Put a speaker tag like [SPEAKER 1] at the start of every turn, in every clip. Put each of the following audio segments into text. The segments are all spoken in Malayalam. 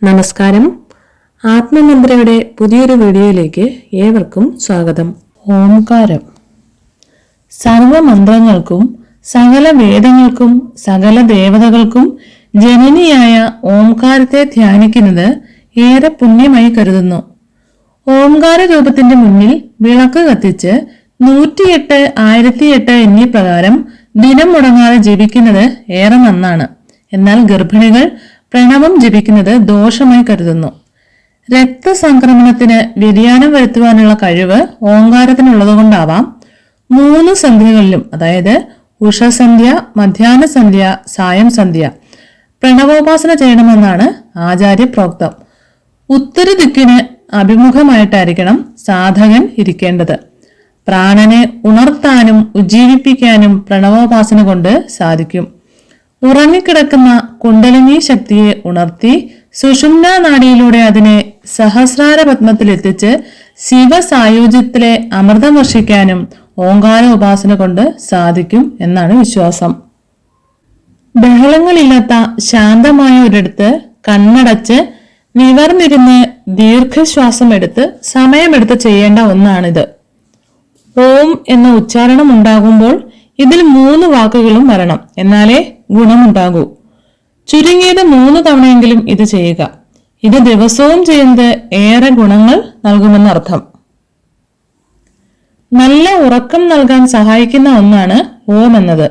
[SPEAKER 1] നമസ്കാരം. ആത്മമന്ത്രയുടെ പുതിയൊരു വീഡിയോയിലേക്ക് ഏവർക്കും സ്വാഗതം.
[SPEAKER 2] ഓംകാരം സർവമന്ത്രങ്ങൾക്കും സകല വേദങ്ങൾക്കും സകല ദേവതകൾക്കും ജനനിയായ ഓംകാരത്തെ ധ്യാനിക്കുന്നത് ഏറെ പുണ്യമായി കരുതുന്നു. ഓംകാര രൂപത്തിന്റെ മുന്നിൽ വിളക്ക് കത്തിച്ച് 108, 1008 എന്നീ പ്രകാരം ദിനം മുടങ്ങാതെ ജപിക്കുന്നത് ഏറെ നന്നാണ്. എന്നാൽ ഗർഭിണികൾ പ്രണവം ജപിക്കുന്നത് ദോഷമായി കരുതുന്നു. രക്തസംക്രമണത്തിന് വ്യതിയാനം വരുത്തുവാനുള്ള കഴിവ് ഓംകാരത്തിനുള്ളതുകൊണ്ടാവാം 3 സന്ധ്യകളിലും, അതായത് ഉഷസന്ധ്യ, മധ്യാഹ്ന സന്ധ്യ, സായം സന്ധ്യ പ്രണവോപാസന ചെയ്യണമെന്നാണ് ആചാര്യപ്രോക്തം. ഉത്തര ദിക്കിന് അഭിമുഖമായിട്ടായിരിക്കണം സാധകൻ ഇരിക്കേണ്ടത്. പ്രാണനെ ഉണർത്താനും ഉജ്ജീവിപ്പിക്കാനും പ്രണവോപാസന കൊണ്ട് സാധിക്കും. ഉറങ്ങിക്കിടക്കുന്ന കുണ്ടലിനി ശക്തിയെ ഉണർത്തി സുഷുമ്ന നാഡിയിലൂടെ അതിനെ സഹസ്രാര പത്മത്തിലെത്തിച്ച് ശിവസായുജ്യത്തിലെ അമൃതം വർഷിക്കാനും ഓംകാര ഉപാസന കൊണ്ട് സാധിക്കും എന്നാണ് വിശ്വാസം. ബഹളങ്ങളില്ലാത്ത ശാന്തമായ ഒരിടത്ത് കണ്ണടച്ച് നിവർന്നിരുന്ന് ദീർഘശ്വാസം എടുത്ത് സമയമെടുത്ത് ചെയ്യേണ്ട ഒന്നാണിത്. ഓം എന്ന ഉച്ചാരണം ഉണ്ടാകുമ്പോൾ ഇതിൽ 3 വാക്കുകളും വരണം, എന്നാലേ ഗുണമുണ്ടാകൂ. ചുരുങ്ങിയത് 3 തവണയെങ്കിലും ഇത് ചെയ്യുക. ഇത് ദിവസവും ചെയ്യുന്നത് ഏറെ ഗുണങ്ങൾ നൽകുമെന്നർത്ഥം. നല്ല ഉറക്കം നൽകാൻ സഹായിക്കുന്ന ഒന്നാണ് ഓം എന്നത്.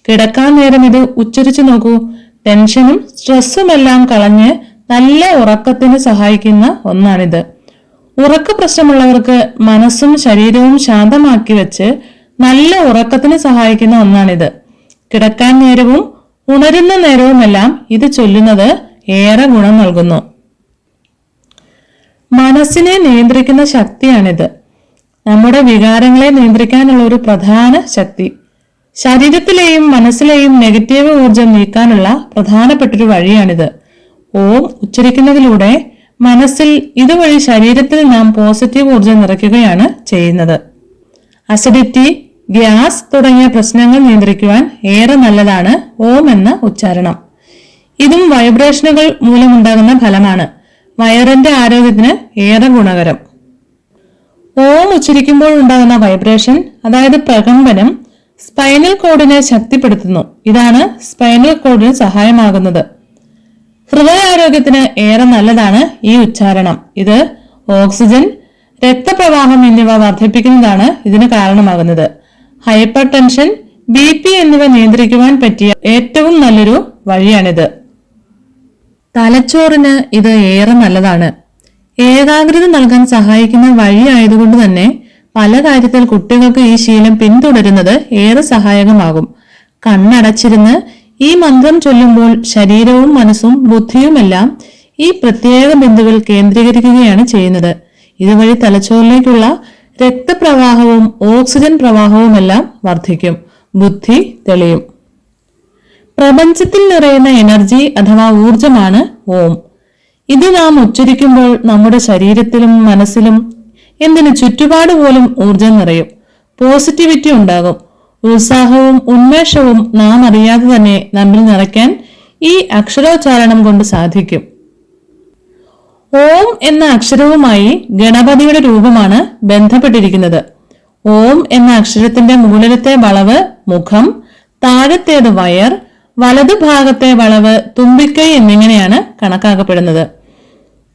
[SPEAKER 2] കിടക്കാൻ നേരം ഇത് ഉച്ചരിച്ചു നോക്കൂ. ടെൻഷനും സ്ട്രെസ്സുമെല്ലാം കളഞ്ഞ് നല്ല ഉറക്കത്തിന് സഹായിക്കുന്ന ഒന്നാണിത്. ഉറക്ക പ്രശ്നമുള്ളവർക്ക് മനസ്സും ശരീരവും ശാന്തമാക്കി വെച്ച് നല്ല ഉറക്കത്തിന് സഹായിക്കുന്ന ഒന്നാണിത്. കിടക്കാൻ നേരവും ഉണരുന്ന നേരവുമെല്ലാം ഇത് ചൊല്ലുന്നത് ഏറെ ഗുണം നൽകുന്നു. മനസ്സിനെ നിയന്ത്രിക്കുന്ന ശക്തിയാണിത്. നമ്മുടെ വികാരങ്ങളെ നിയന്ത്രിക്കാനുള്ള ഒരു പ്രധാന ശക്തി. ശരീരത്തിലെയും മനസ്സിലെയും നെഗറ്റീവ് ഊർജം നീക്കാനുള്ള പ്രധാനപ്പെട്ടൊരു വഴിയാണിത്. ഓം ഉച്ചരിക്കുന്നതിലൂടെ മനസ്സിൽ ഇതുവഴി ശരീരത്തിൽ നാം പോസിറ്റീവ് ഊർജം നിറയ്ക്കുകയാണ് ചെയ്യുന്നത്. അസിഡിറ്റി, ഗ്യാസ് തുടങ്ങിയ പ്രശ്നങ്ങൾ നിയന്ത്രിക്കുവാൻ ഏറെ നല്ലതാണ് ഓം എന്ന ഉച്ചാരണം. ഇതും വൈബ്രേഷനുകൾ മൂലമുണ്ടാകുന്ന ഫലമാണ്. വയറിന്റെ ആരോഗ്യത്തിന് ഏറെ ഗുണകരം. ഓം ഉച്ചരിക്കുമ്പോൾ ഉണ്ടാകുന്ന വൈബ്രേഷൻ, അതായത് പ്രകമ്പനം, സ്പൈനൽ കോഡിനെ ശക്തിപ്പെടുത്തുന്നു. ഇതാണ് സ്പൈനൽ കോഡിന് സഹായമാകുന്നത്. ഹൃദയാരോഗ്യത്തിന് ഏറെ നല്ലതാണ് ഈ ഉച്ചാരണം. ഇത് ഓക്സിജൻ, രക്തപ്രവാഹം എന്നിവ വർദ്ധിപ്പിക്കുന്നതാണ് ഇതിന് കാരണമാകുന്നത്. ഹൈപ്പർ ടെൻഷൻ, BP എന്നിവ നിയന്ത്രിക്കുവാൻ പറ്റിയ ഏറ്റവും നല്ലൊരു വഴിയാണിത്. തലച്ചോറിന് ഇത് ഏറെ നല്ലതാണ്. ഏകാഗ്രത നൽകാൻ സഹായിക്കുന്ന വഴിയായതുകൊണ്ട് തന്നെ പല കാര്യത്തിൽ കുട്ടികൾക്ക് ഈ ശീലം പിന്തുടരുന്നത് ഏറെ സഹായകമാകും. കണ്ണടച്ചിരുന്ന് ഈ മന്ത്രം ചൊല്ലുമ്പോൾ ശരീരവും മനസ്സും ബുദ്ധിയുമെല്ലാം ഈ പ്രത്യേക ബിന്ദുവിൽ കേന്ദ്രീകരിക്കുകയാണ് ചെയ്യുന്നത്. ഇതുവഴി തലച്ചോറിലേക്കുള്ള രക്തപ്രവാഹവും ഓക്സിജൻ പ്രവാഹവുമെല്ലാം വർദ്ധിക്കും. ബുദ്ധി തെളിയും. പ്രപഞ്ചത്തിൽ നിറയുന്ന എനർജി അഥവാ ഊർജമാണ് ഓം. ഇത് നാം ഉച്ചരിക്കുമ്പോൾ നമ്മുടെ ശരീരത്തിലും മനസ്സിലും, എന്തിന് ചുറ്റുപാട് പോലും ഊർജം നിറയും. പോസിറ്റിവിറ്റി ഉണ്ടാകും. ഉത്സാഹവും ഉന്മേഷവും നാം അറിയാതെ തന്നെ നമ്മിൽ നിറയ്ക്കാൻ ഈ അക്ഷരോച്ചാരണം കൊണ്ട് സാധിക്കും. ഓം എന്ന അക്ഷരവുമായി ഗണപതിയുടെ രൂപമാണ് ബന്ധപ്പെട്ടിരിക്കുന്നത്. ഓം എന്ന അക്ഷരത്തിന്റെ മുകളിലത്തെ വളവ് മുഖം, താഴത്തേത് വയർ, വലതുഭാഗത്തെ വളവ് തുമ്പിക്കൈ എന്നിങ്ങനെയാണ് കണക്കാക്കപ്പെടുന്നത്.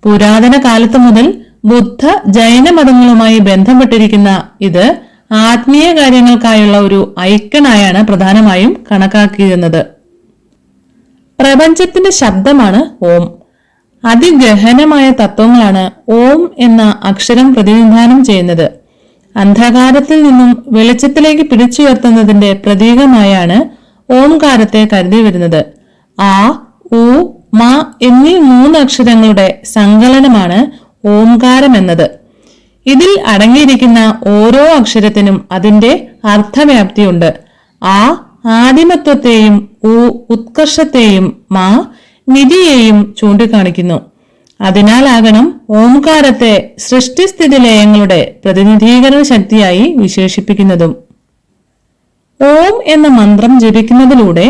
[SPEAKER 2] പുരാതന കാലത്ത് മുതൽ ബുദ്ധ ജൈന മതങ്ങളുമായി ബന്ധപ്പെട്ടിരിക്കുന്ന ഇത് ആത്മീയ കാര്യങ്ങൾക്കായുള്ള ഒരു ഐക്കണായാണ് പ്രധാനമായും കണക്കാക്കിയിരുന്നത്. പ്രപഞ്ചത്തിന്റെ ശബ്ദമാണ് ഓം. അതിഗഹനമായ തത്വങ്ങളാണ് ഓം എന്ന അക്ഷരം പ്രതിനിധാനം ചെയ്യുന്നത്. അന്ധകാരത്തിൽ നിന്നും വെളിച്ചത്തിലേക്ക് പിടിച്ചുയർത്തുന്നതിന്റെ പ്രതീകമായാണ് ഓംകാരത്തെ കരുതി വരുന്നത്. ആ, ഉ, മ എന്നീ 3 അക്ഷരങ്ങളുടെ സങ്കലനമാണ് ഓംകാരം എന്നത്. ഇതിൽ അടങ്ങിയിരിക്കുന്ന ഓരോ അക്ഷരത്തിനും അതിന്റെ അർത്ഥവ്യാപ്തിയുണ്ട്. ആ ആദിമത്വത്തെയും, ഉ ഉത്കർഷത്തെയും, മ നിധിയെയും ചൂണ്ടിക്കാണിക്കുന്നു. അതിനാലാകണം ഓംകാരത്തെ സൃഷ്ടിസ്ഥിതി ലയങ്ങളുടെ പ്രതിനിധീകരണ ശക്തിയായി വിശേഷിപ്പിക്കുന്നതും. ഓം എന്ന മന്ത്രം ജപിക്കുന്നതിലൂടെ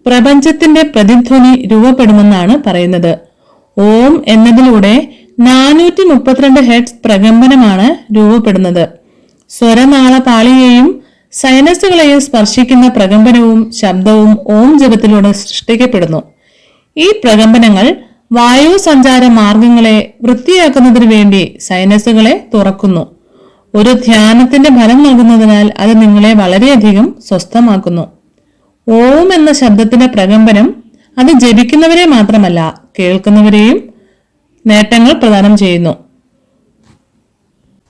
[SPEAKER 2] പ്രപഞ്ചത്തിന്റെ പ്രതിധ്വനി രൂപപ്പെടുമെന്നാണ് പറയുന്നത്. ഓം എന്നതിലൂടെ 432 ഹെർട്സ് പ്രകമ്പനമാണ് രൂപപ്പെടുന്നത്. സ്വരനാളപാളിയെയും സൈനസുകളെയും സ്പർശിക്കുന്ന പ്രകമ്പനവും ശബ്ദവും ഓം ജപത്തിലൂടെ സൃഷ്ടിക്കപ്പെടുന്നു. ഈ പ്രകമ്പനങ്ങൾ വായു സഞ്ചാര മാർഗങ്ങളെ വൃത്തിയാക്കുന്നതിന് വേണ്ടി സൈനസുകളെ തുറക്കുന്നു. ഒരു ധ്യാനത്തിന്റെ ഫലം നൽകുന്നതിനാൽ അത് നിങ്ങളെ വളരെയധികം സ്വസ്ഥമാക്കുന്നു. ഓം എന്ന ശബ്ദത്തിന്റെ പ്രകമ്പനം അത് ജപിക്കുന്നവരെ മാത്രമല്ല കേൾക്കുന്നവരെയും നേട്ടങ്ങൾ പ്രദാനം ചെയ്യുന്നു.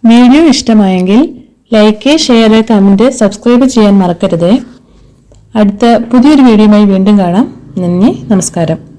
[SPEAKER 1] വീഡിയോ ഇഷ്ടമായെങ്കിൽ ലൈക്ക്, ഷെയർ, കമന്റ്, സബ്സ്ക്രൈബ് ചെയ്യാൻ മറക്കരുത്. അടുത്ത പുതിയൊരു വീഡിയോയുമായി വീണ്ടും കാണാം. നന്ദി, നമസ്കാരം.